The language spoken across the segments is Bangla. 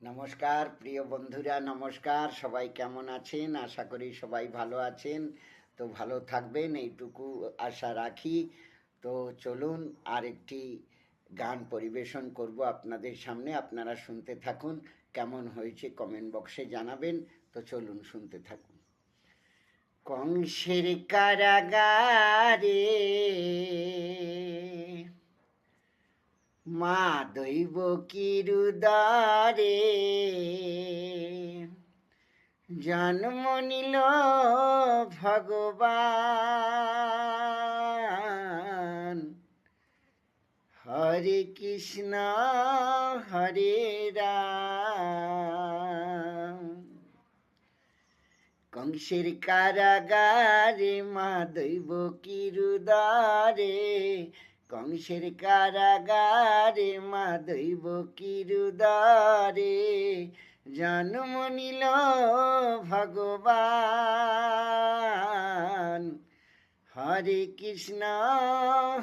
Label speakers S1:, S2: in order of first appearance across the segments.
S1: নমস্কার প্রিয় বন্ধুরা, নমস্কার। সবাই কেমন আছেন? আশা করি সবাই ভালো আছেন। তো ভালো থাকবেন এইটুকু আশা রাখি। তো চলুন আরেকটি গান পরিবেশন করব আপনাদের সামনে। আপনারা শুনতে থাকুন। কেমন হয়েছে কমেন্ট বক্সে জানাবেন। তো চলুন শুনতে থাকুন। কংসের কারাগারে মা দৈব কিরুদারে জন্ম নিল ভগবান। হরে কৃষ্ণ হরে রাম। কংসের কারাগারে মা দৈব কিরুদারে, কংসের কারাগারে মা দৈব কিরুদারে জন্ম নিল ভগবান। হরে কৃষ্ণ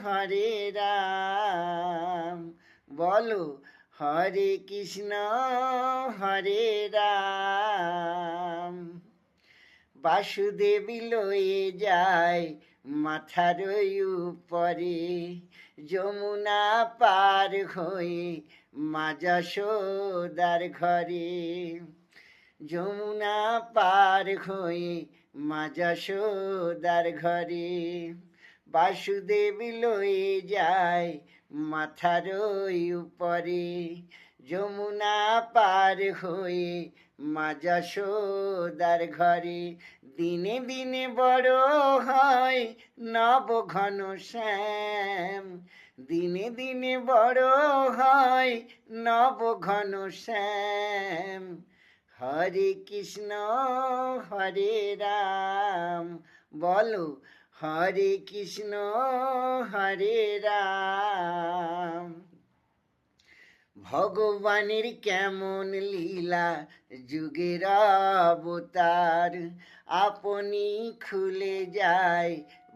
S1: হরে রাম। বলো হরে কৃষ্ণ হরে রাম। বাসুদেবী লয়ে যায় মাথার উপরে, যমুনা পার হয়ে মা যশোদার ঘরে। যমুনা পার হয়ে মা যশোদার ঘরে। বাসুদেবী লয়ে যায় মাথার উপরে, যমুনা পার হয়ে মা যশোদার ঘরে। দিনে দিনে বড় হয় নব ঘন শ্যাম, দিনে দিনে বড় হয় নব ঘন শ্যাম। হরে কৃষ্ণ হরে রাম। বলো হরে কৃষ্ণ হরে রাম। ভগবানের কেমন লীলা যুগের অবতার, আপনি খুলে যায়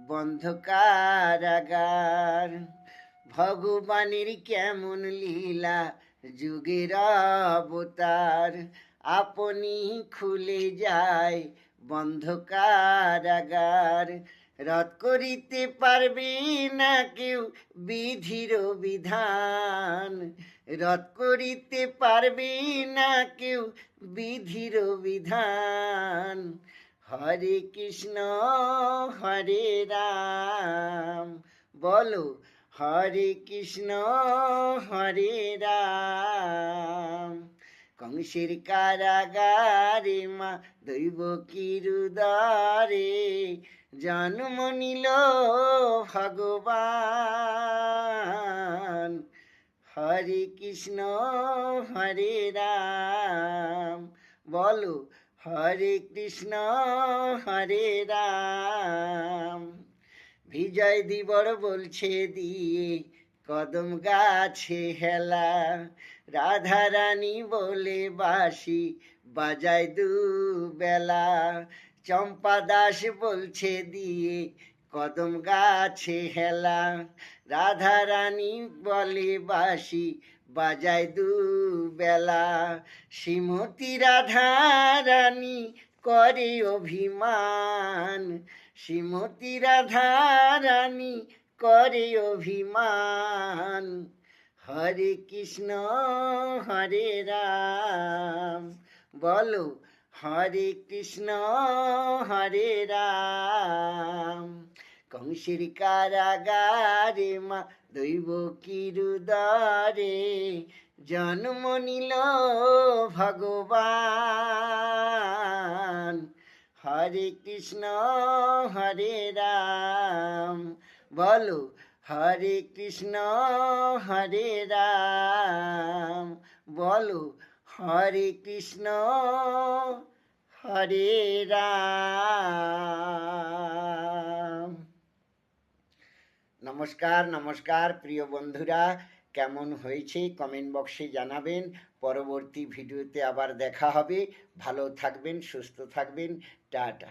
S1: বন্ধ কারাগার। ভগবানের কেমন লীলা যুগের অবতার, আপনি খুলে যায় বন্ধ কারাগার। রদ করিতে পারবে না কেউ বিধির বিধান, রদ করিতে পারবে না কেউ বিধির বিধান। হরে কৃষ্ণ হরে রাম। বলো হরে কৃষ্ণ হরে রাম। কংসের কারাগারে মা দৈব কিরুদারে জন্ম নিল ভগবান। হরে কৃষ্ণ হরে রাম। বলো হরে কৃষ্ণ হরে রাম। বিজয় দিবর বলছে দিয়ে কদম গাছে হেলা, রাধা রানী বলে বাঁশি বাজায় দুবেলা। চম্পা দাস বলছে দিয়ে কদম গাছে হেলা, রাধা রানী বলে বাঁশি বাজায় দুবেলা। শ্রীমতী রাধা রানী করে অভিমান, শ্রীমতী রাধা রানী করে অভিমান। হরে কৃষ্ণ হরে রাম। বলো হরে কৃষ্ণ হরে রাম। কংসের কারাগারে মা দৈব কিরুদারে জন্ম নিল ভগবান। হরে কৃষ্ণ হরে রাম। বলো হরে কৃষ্ণ হরে রাম। বলো হরে কৃষ্ণ হরে রাম। নমস্কার নমস্কার প্রিয় বন্ধুরা, কেমন হয়েছে কমেন্ট বক্সে জানাবেন। পরবর্তী ভিডিওতে আবার দেখা হবে। ভালো থাকবেন, সুস্থ থাকবেন। টাটা।